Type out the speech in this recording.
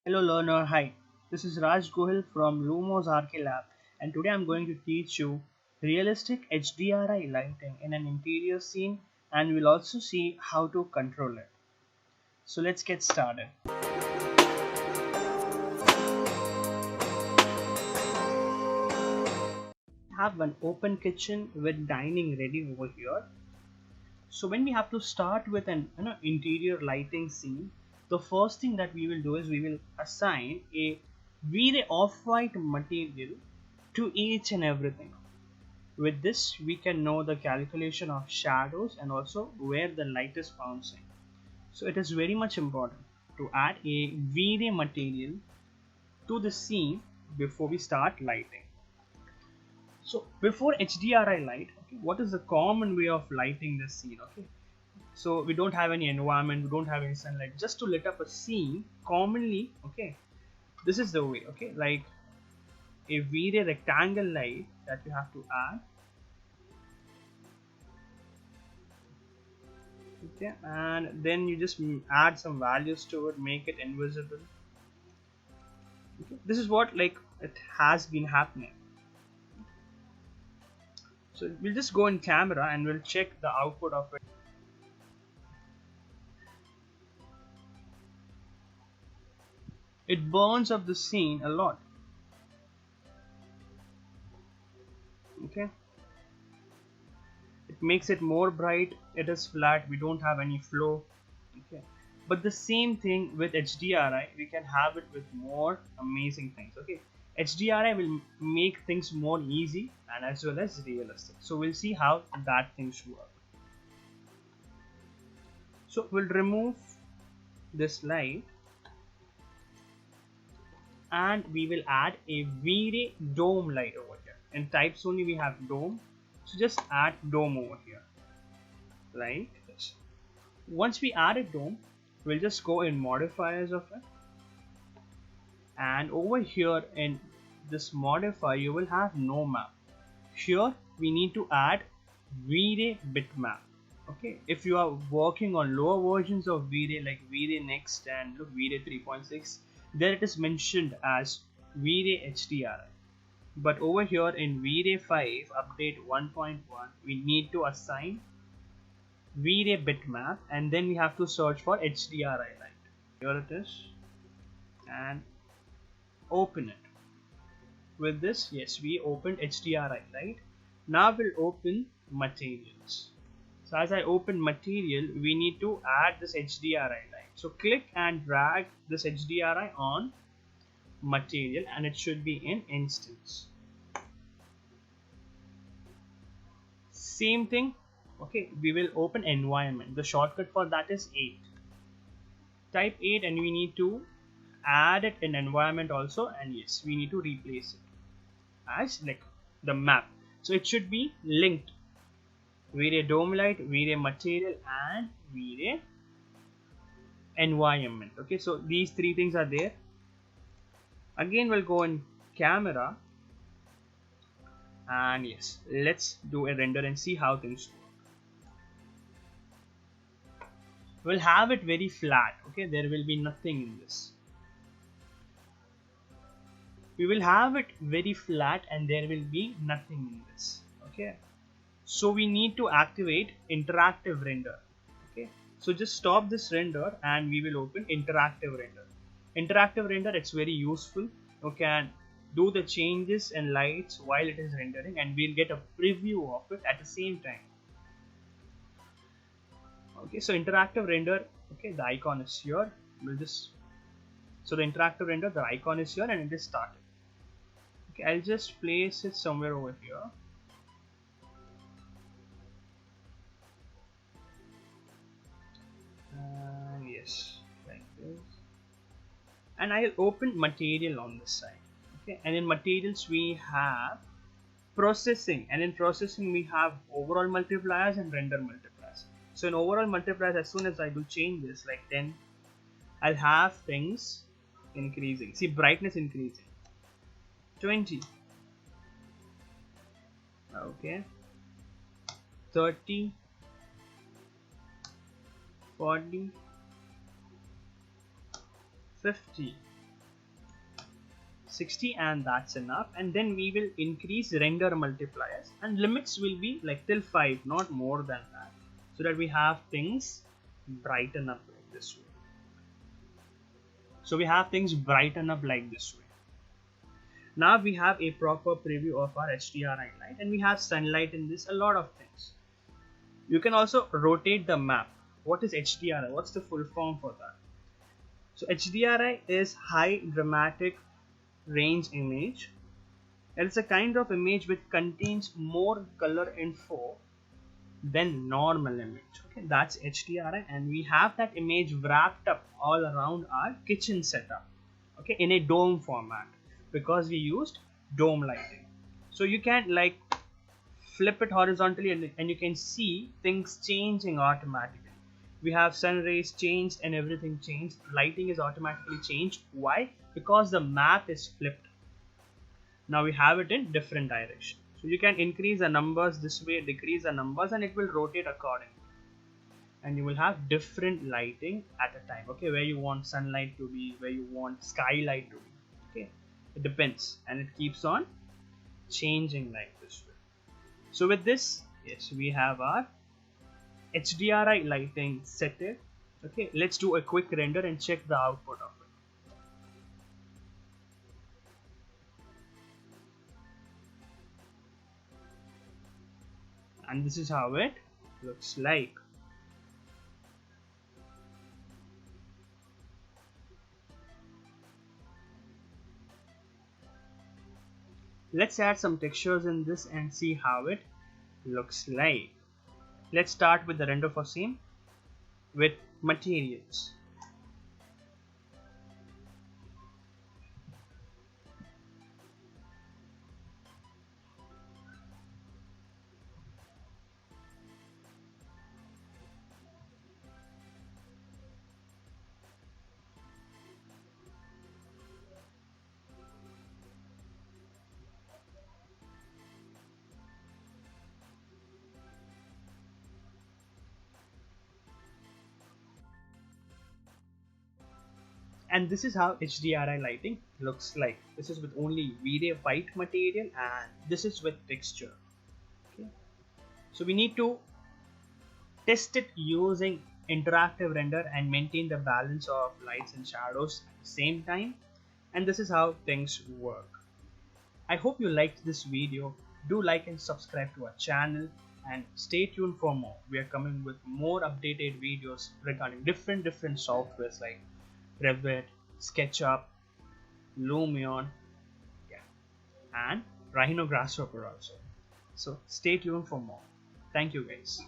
Hello learner, hi. This is Raj Gohil from Lumos RK Lab, and today I'm going to teach you realistic HDRI lighting in an interior scene, and we'll also see how to control it. So let's get started. Have an open kitchen with dining ready over here. So when we have to start with an interior lighting scene, the first thing that we will do is we will assign a VRay off-white material to each and everything. With this, we can know the calculation of shadows and also where the light is bouncing. So it is very much important to add a V-ray material to the scene before we start lighting. So before HDRI light, okay, what is the common way of lighting the scene? Okay, so we don't have any environment, we don't have any sunlight. Just to lit up a scene, commonly, okay, this is the way. Okay, like a V-ray rectangle light that you have to add. Okay, and then you just add some values to it, make it invisible. Okay, this is what like it has been happening. So we'll just go in camera and we'll check the output of it. It burns up the scene a lot. Okay, it makes it more bright. It is flat, we don't have any flow. Okay, but the same thing with HDRI, we can have it with more amazing things. Okay, HDRI will make things more easy and as well as realistic. So we'll see how that things work. So we'll remove this light and we will add a VRay Dome light over here. In types only we have dome, so just add dome over here like this. Once we add a dome, we'll just go in modifiers of it, and over here in this modifier you will have no map. Here we need to add VRay bitmap. Okay, if you are working on lower versions of VRay like VRay Next and look VRay 3.6, there it is mentioned as VRay HDRI. But over here in VRay 5 update 1.1, we need to assign VRay bitmap and then we have to search for HDRI light. Here it is, and open it. With this, yes, we opened HDRI light. Now we'll open materials. So as I open material, we need to add this HDRI light. So click and drag this HDRI on material and it should be in instance. Same thing. Okay, we will open environment. The shortcut for that is 8. Type 8 and we need to add it in environment also, and yes, we need to replace it as like the map. So it should be linked. VRay Dome light, VRay material and VRay environment. Okay, so these three things are there. Again we'll go in camera and yes, let's do a render and see how things work. We'll have it very flat. Okay, there will be nothing in this. We will have it very flat and there will be nothing in this. Okay, so we need to activate interactive render. Okay, so just stop this render and we will open interactive render. Interactive render, it's very useful. You can do the changes and lights while it is rendering and we'll get a preview of it at the same time. Okay, so interactive render, okay, the icon is here. We'll just, so the interactive render, the icon is here and it is started. Okay, I'll just place it somewhere over here. Yes, like this. And I'll open material on this side. Okay, and in materials we have processing, and in processing we have overall multipliers and render multipliers. So in overall multipliers, as soon as I do changes like 10, I'll have things increasing. See, brightness increasing. 20. Okay. 30. 40. 50. 60 and that's enough, and then we will increase render multipliers, and limits will be like till 5, not more than that, so that we have things brighten up like this way. So we have things brighten up like this way. Now we have a proper preview of our HDRI light, and we have sunlight in this, a lot of things. You can also rotate the map. What is HDRI? What's the full form for that? So HDRI is high dramatic range image. It's a kind of image which contains more color info than normal image. Okay, that's HDRI, and we have that image wrapped up all around our kitchen setup. Okay, in a dome format, because we used dome lighting. So you can like flip it horizontally, and you can see things changing automatically. We have sun rays changed and everything changed. Lighting is automatically changed. Why? Because the map is flipped. Now we have it in different direction. So you can increase the numbers this way, decrease the numbers, and it will rotate accordingly. And you will have different lighting at a time. Okay, where you want sunlight to be, where you want skylight to be. Okay, it depends, and it keeps on changing like this way. So with this, yes, we have our HDRI lighting set. Okay, let's do a quick render and check the output of it. And this is how it looks like. Let's add some textures in this and see how it looks like. Let's start with the render for scene with materials. And this is how HDRI lighting looks like. This is with only VRay white material, and this is with texture. Okay, so we need to test it using interactive render and maintain the balance of lights and shadows at the same time, and this is how things work. I hope you liked this video. Do like and subscribe to our channel, and stay tuned for more. We are coming with more updated videos regarding different softwares like Revit, Sketchup, Lumion, and Rhino Grasshopper also. So stay tuned for more. Thank you guys.